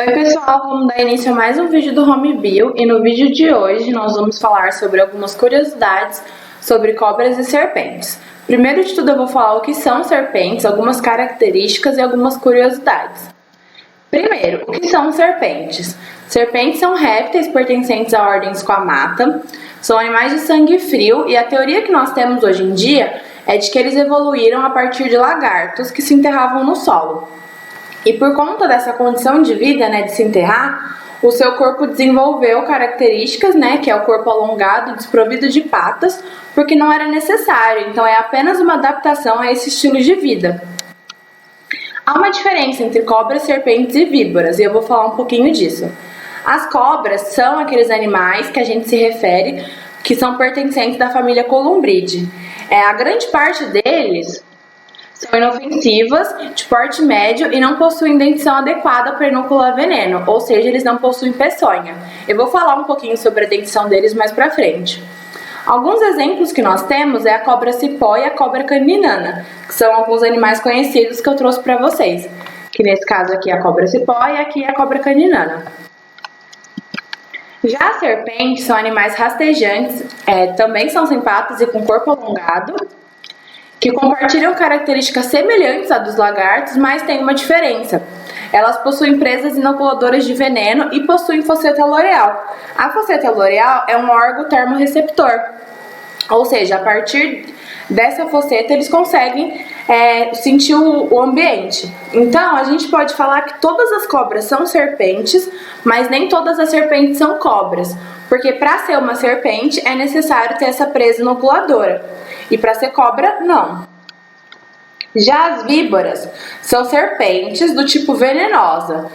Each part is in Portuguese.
Oi pessoal, vamos dar início a mais um vídeo do HomeBio e no vídeo de hoje nós vamos falar sobre algumas curiosidades sobre cobras e serpentes. Primeiro de tudo eu vou falar o que são serpentes, algumas características e algumas curiosidades. Primeiro, o que são serpentes? Serpentes são répteis pertencentes à ordem Squamata, são animais de sangue frio e a teoria que nós temos hoje em dia é de que eles evoluíram a partir de lagartos que se enterravam no solo. E por conta dessa condição de vida, de se enterrar, o seu corpo desenvolveu características, que é o corpo alongado, desprovido de patas, porque não era necessário, então é apenas uma adaptação a esse estilo de vida. Há uma diferença entre cobras, serpentes e víboras, e eu vou falar um pouquinho disso. As cobras são aqueles animais que a gente se refere, que são pertencentes da família Columbridae. A grande parte deles são inofensivas, de porte médio e não possuem dentição adequada para inocular veneno, ou seja, eles não possuem peçonha. Eu vou falar um pouquinho sobre a dentição deles mais pra frente. Alguns exemplos que nós temos é a cobra cipó e a cobra caninana, que são alguns animais conhecidos que eu trouxe para vocês. Que nesse caso aqui é a cobra cipó e aqui é a cobra caninana. Já as serpentes são animais rastejantes, também são sem patas e com corpo alongado, que compartilham características semelhantes à dos lagartos, mas tem uma diferença. Elas possuem presas inoculadoras de veneno e possuem fosseta loreal. A fosseta loreal é um órgão termorreceptor, ou seja, a partir dessa fosseta eles conseguem sentir o ambiente. Então, a gente pode falar que todas as cobras são serpentes, mas nem todas as serpentes são cobras, porque para ser uma serpente é necessário ter essa presa inoculadora. E para ser cobra, não. Já as víboras são serpentes do tipo venenosa.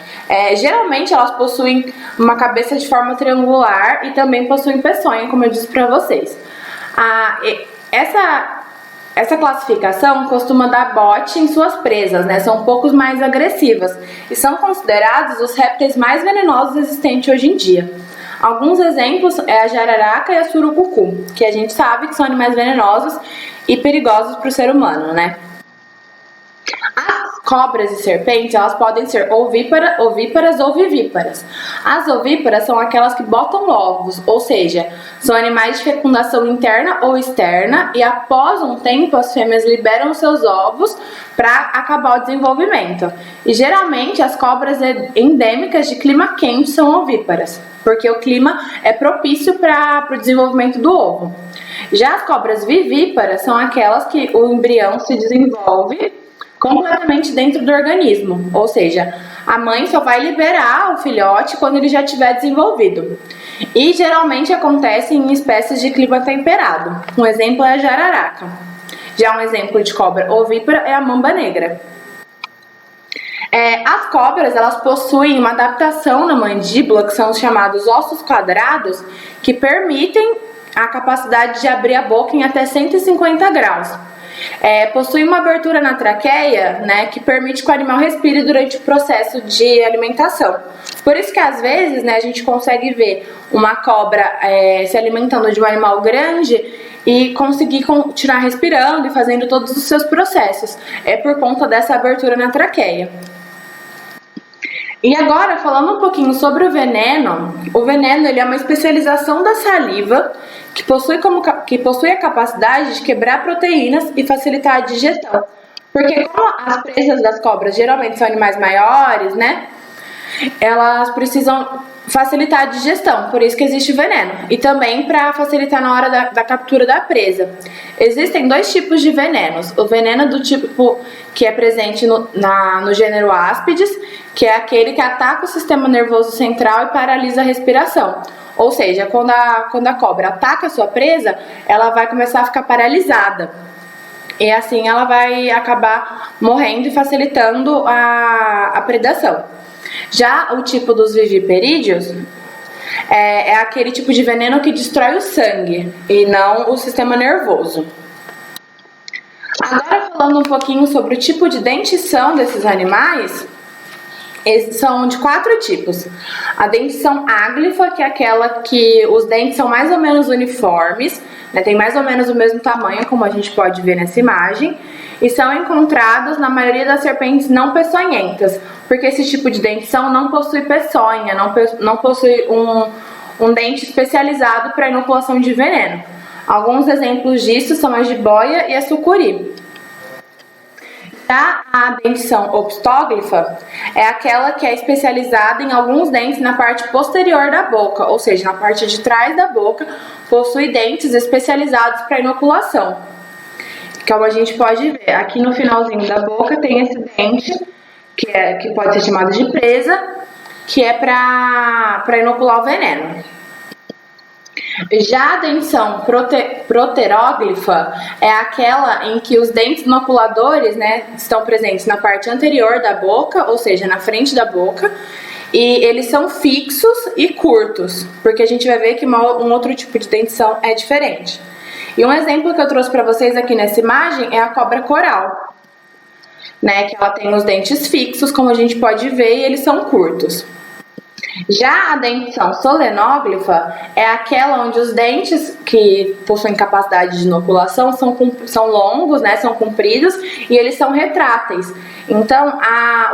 Geralmente elas possuem uma cabeça de forma triangular e também possuem peçonha, como eu disse para vocês. Essa classificação costuma dar bote em suas presas, são um pouco mais agressivas e são considerados os répteis mais venenosos existentes hoje em dia. Alguns exemplos é a jararaca e a surucucu, que a gente sabe que são animais venenosos e perigosos para o ser humano, As cobras e serpentes, elas podem ser ovíparas ou vivíparas. As ovíparas são aquelas que botam ovos, ou seja, são animais de fecundação interna ou externa e após um tempo as fêmeas liberam seus ovos para acabar o desenvolvimento. E geralmente as cobras endêmicas de clima quente são ovíparas, porque o clima é propício para o desenvolvimento do ovo. Já as cobras vivíparas são aquelas que o embrião se desenvolve completamente dentro do organismo, ou seja, a mãe só vai liberar o filhote quando ele já estiver desenvolvido. E geralmente acontece em espécies de clima temperado. Um exemplo é a jararaca. Já um exemplo de cobra ovípara é a mamba negra. As cobras, elas possuem uma adaptação na mandíbula, que são os chamados ossos quadrados, que permitem a capacidade de abrir a boca em até 150 graus. Possui uma abertura na traqueia, que permite que o animal respire durante o processo de alimentação. Por isso que às vezes, a gente consegue ver uma cobra se alimentando de um animal grande e conseguir continuar respirando e fazendo todos os seus processos. É por conta dessa abertura na traqueia. E agora, falando um pouquinho sobre o veneno ele é uma especialização da saliva que possui a capacidade de quebrar proteínas e facilitar a digestão. Porque como as presas das cobras geralmente são animais maiores, elas precisam facilitar a digestão, por isso que existe o veneno. E também para facilitar na hora da captura da presa. Existem dois tipos de venenos. O veneno do tipo que é presente no gênero Áspides, que é aquele que ataca o sistema nervoso central e paralisa a respiração. Ou seja, quando a cobra ataca a sua presa, ela vai começar a ficar paralisada. E assim ela vai acabar morrendo e facilitando a predação. Já o tipo dos viviperídeos é aquele tipo de veneno que destrói o sangue e não o sistema nervoso. Agora falando um pouquinho sobre o tipo de dentição desses animais, esses são de 4 tipos. A dentição áglifa, que é aquela que os dentes são mais ou menos uniformes, tem mais ou menos o mesmo tamanho, como a gente pode ver nessa imagem. e são encontrados na maioria das serpentes não peçonhentas, porque esse tipo de dentição não possui peçonha, não possui um dente especializado para inoculação de veneno. Alguns exemplos disso são a jiboia e a sucuri. Já a dentição opstóglifa é aquela que é especializada em alguns dentes na parte posterior da boca, ou seja, na parte de trás da boca, possui dentes especializados para inoculação. Como a gente pode ver, aqui no finalzinho da boca tem esse dente, que pode ser chamado de presa, que é para inocular o veneno. Já a dentição proteróglifa é aquela em que os dentes inoculadores, né, estão presentes na parte anterior da boca, ou seja, na frente da boca, e eles são fixos e curtos, porque a gente vai ver que um outro tipo de dentição é diferente. E um exemplo que eu trouxe para vocês aqui nessa imagem é a cobra coral, né, que ela tem os dentes fixos, como a gente pode ver, e eles são curtos. Já a dentição solenóglifa é aquela onde os dentes que possuem capacidade de inoculação são longos, né, são compridos e eles são retráteis. Então,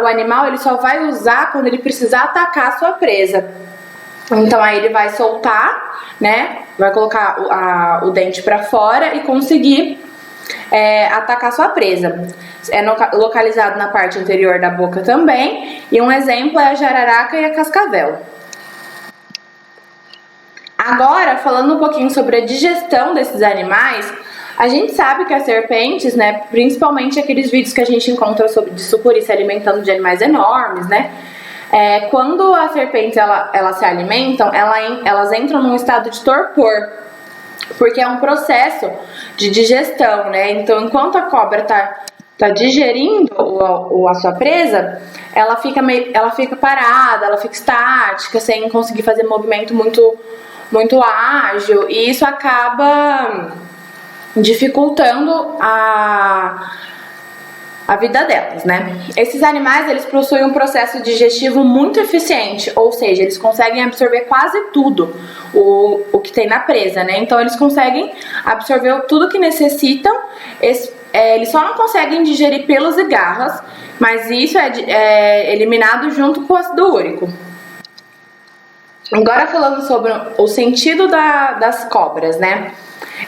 o animal ele só vai usar quando ele precisar atacar a sua presa. Então, aí ele vai soltar, né, vai colocar o dente para fora e conseguir atacar sua presa. É localizado na parte anterior da boca também, e um exemplo é a jararaca e a cascavel. Agora, falando um pouquinho sobre a digestão desses animais, a gente sabe que as serpentes, né, principalmente aqueles vídeos que a gente encontra de sucuri se alimentando de animais enormes, né, quando as serpentes elas se alimentam, elas entram num estado de torpor, porque é um processo de digestão, né? Então, enquanto a cobra tá digerindo a sua presa, ela fica parada, ela fica estática, sem conseguir fazer movimento muito ágil, e isso acaba dificultando a vida delas, né? Esses animais, eles possuem um processo digestivo muito eficiente, ou seja, eles conseguem absorver quase tudo o que tem na presa, né? Então, eles conseguem absorver tudo que necessitam, eles só não conseguem digerir pelos e garras, mas isso é eliminado junto com o ácido úrico. Agora, falando sobre o sentido das cobras, né?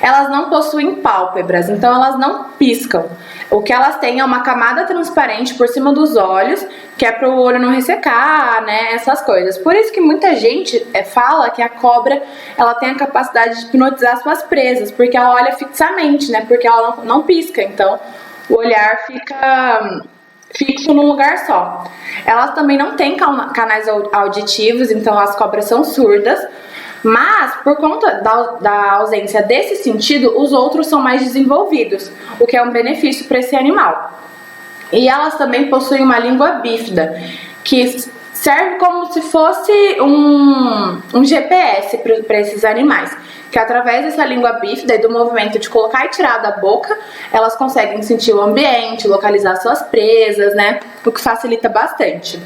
Elas não possuem pálpebras, então elas não piscam. O que elas têm é uma camada transparente por cima dos olhos, que é para o olho não ressecar, né, essas coisas. Por isso que muita gente fala que a cobra ela tem a capacidade de hipnotizar suas presas, porque ela olha fixamente, né, porque ela não pisca, então o olhar fica fixo num lugar só. Elas também não têm canais auditivos, então as cobras são surdas. Mas, por conta da ausência desse sentido, os outros são mais desenvolvidos, o que é um benefício para esse animal. E elas também possuem uma língua bífida, que serve como se fosse um GPS para esses animais, que através dessa língua bífida e do movimento de colocar e tirar da boca, elas conseguem sentir o ambiente, localizar suas presas, né? O que facilita bastante.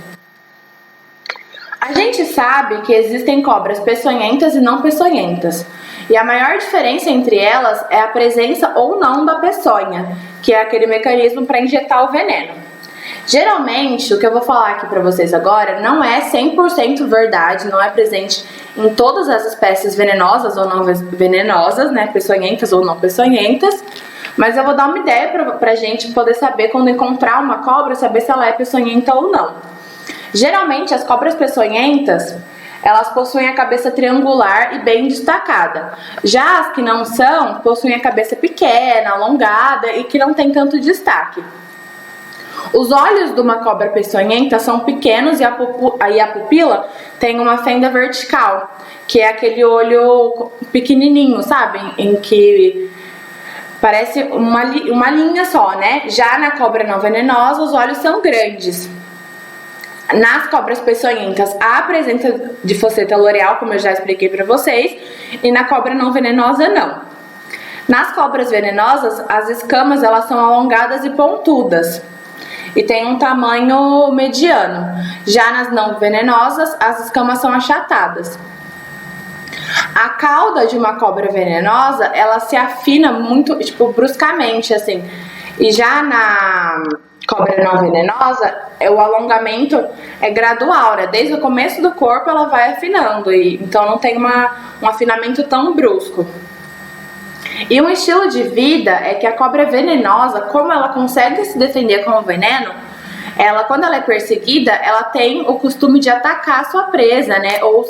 A gente sabe que existem cobras peçonhentas e não peçonhentas, e a maior diferença entre elas é a presença ou não da peçonha, que é aquele mecanismo para injetar o veneno. Geralmente, o que eu vou falar aqui para vocês agora não é 100% verdade, não é presente em todas as espécies venenosas ou não venenosas, né, peçonhentas ou não peçonhentas, mas eu vou dar uma ideia para a gente poder saber quando encontrar uma cobra, saber se ela é peçonhenta ou não. Geralmente, as cobras peçonhentas, elas possuem a cabeça triangular e bem destacada. Já as que não são, possuem a cabeça pequena, alongada e que não tem tanto destaque. Os olhos de uma cobra peçonhenta são pequenos e a pupila tem uma fenda vertical, que é aquele olho pequenininho, sabe? Em que parece uma linha só, né? Já na cobra não venenosa, os olhos são grandes. Nas cobras peçonhentas, há presença de fosseta loreal, como eu já expliquei para vocês, e na cobra não venenosa, não. Nas cobras venenosas, as escamas elas são alongadas e pontudas e tem um tamanho mediano. Já nas não venenosas, as escamas são achatadas. A cauda de uma cobra venenosa, ela se afina muito, bruscamente, assim. E já na cobra não venenosa, o alongamento é gradual, né? Desde o começo do corpo ela vai afinando, então não tem um afinamento tão brusco. E um estilo de vida é que a cobra venenosa, como ela consegue se defender com o veneno, quando ela é perseguida, ela tem o costume de atacar a sua presa, né? Ou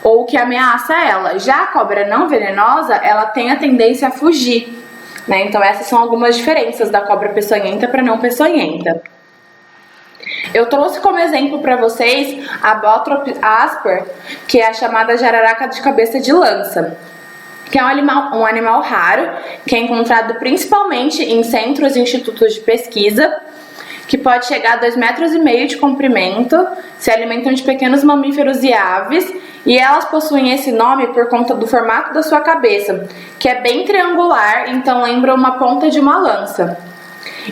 o que ameaça ela. Já a cobra não venenosa, ela tem a tendência a fugir, né? Então essas são algumas diferenças da cobra peçonhenta para não peçonhenta. Eu trouxe como exemplo para vocês a Bothrops asper, que é a chamada jararaca de cabeça de lança, que é um animal raro, que é encontrado principalmente em centros e institutos de pesquisa, que pode chegar a 2,5 metros de comprimento, se alimentam de pequenos mamíferos e aves, e elas possuem esse nome por conta do formato da sua cabeça, que é bem triangular, então lembra uma ponta de uma lança.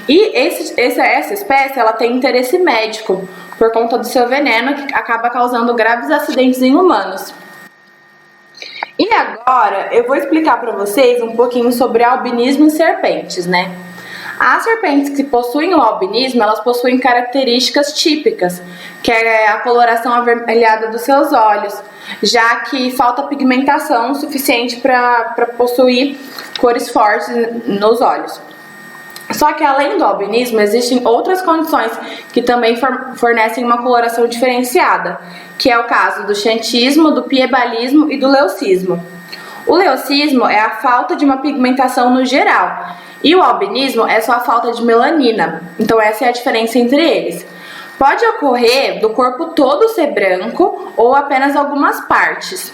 E essa espécie ela tem interesse médico, por conta do seu veneno, que acaba causando graves acidentes em humanos. E agora eu vou explicar para vocês um pouquinho sobre albinismo em serpentes, né? As serpentes que possuem o albinismo, elas possuem características típicas, que é a coloração avermelhada dos seus olhos, já que falta pigmentação suficiente para possuir cores fortes nos olhos. Só que além do albinismo, existem outras condições que também fornecem uma coloração diferenciada, que é o caso do xantismo, do piebalismo e do leucismo. O leucismo é a falta de uma pigmentação no geral, e o albinismo é só a falta de melanina. Então essa é a diferença entre eles. Pode ocorrer do corpo todo ser branco ou apenas algumas partes.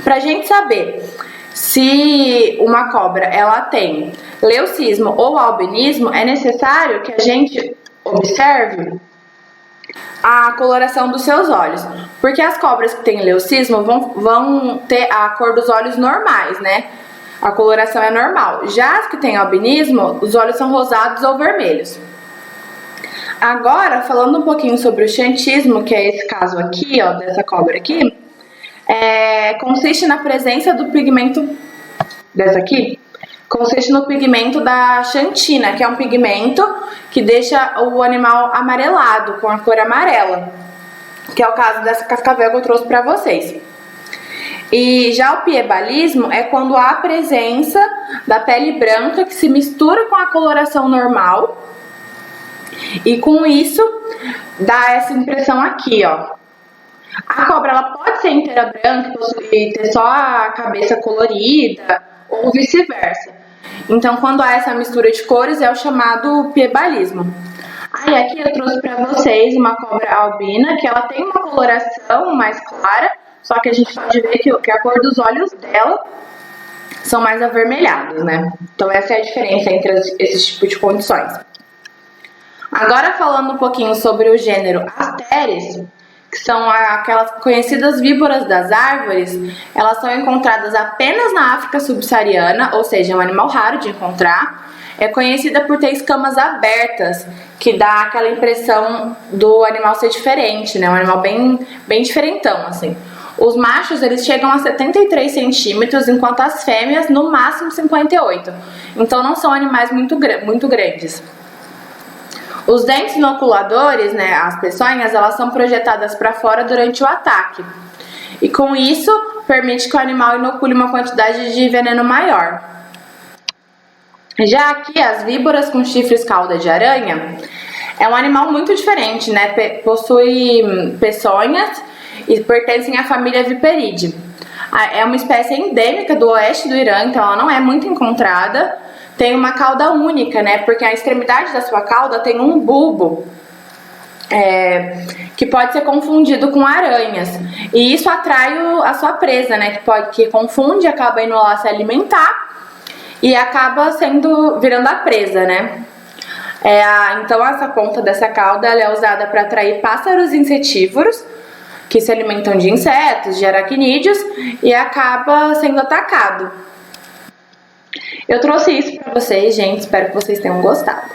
Para a gente saber se uma cobra ela tem leucismo ou albinismo, é necessário que a gente observe a coloração dos seus olhos, porque as cobras que têm leucismo vão ter a cor dos olhos normais, né? A coloração é normal. Já as que têm albinismo, os olhos são rosados ou vermelhos. Agora, falando um pouquinho sobre o xantismo, que é esse caso aqui, ó, dessa cobra aqui, consiste na presença do pigmento consiste no pigmento da xantina, que é um pigmento que deixa o animal amarelado, com a cor amarela, que é o caso dessa cascavel que eu trouxe para vocês. E já o piebalismo é quando há a presença da pele branca que se mistura com a coloração normal, e com isso dá essa impressão aqui, ó. A cobra ela pode ser inteira branca e ter só a cabeça colorida, ou vice-versa. Então, quando há essa mistura de cores, é o chamado piebalismo. Aí aqui eu trouxe para vocês uma cobra albina, que ela tem uma coloração mais clara, só que a gente pode ver que a cor dos olhos dela são mais avermelhados, né? Então essa é a diferença entre esses tipos de condições. Agora falando um pouquinho sobre o gênero Asteres, que são aquelas conhecidas víboras das árvores, elas são encontradas apenas na África subsaariana, ou seja, é um animal raro de encontrar. É conhecida por ter escamas abertas, que dá aquela impressão do animal ser diferente, né? Um animal bem diferentão, assim. Os machos, eles chegam a 73 centímetros, enquanto as fêmeas, no máximo 58. Então, não são animais muito grandes. Os dentes inoculadores, né, as peçonhas, elas são projetadas para fora durante o ataque. E com isso, permite que o animal inocule uma quantidade de veneno maior. Já aqui, as víboras com chifres cauda de aranha é um animal muito diferente, né? Possui peçonhas e pertencem à família Viperidae. É uma espécie endêmica do oeste do Irã, então ela não é muito encontrada. Tem uma cauda única, né? Porque a extremidade da sua cauda tem um bulbo que pode ser confundido com aranhas. E isso atrai a sua presa, né? Que confunde, acaba indo lá se alimentar e acaba virando a presa, né? Então essa ponta dessa cauda ela é usada para atrair pássaros insetívoros que se alimentam de insetos, de aracnídeos e acaba sendo atacado. Eu trouxe isso para vocês, gente. Espero que vocês tenham gostado.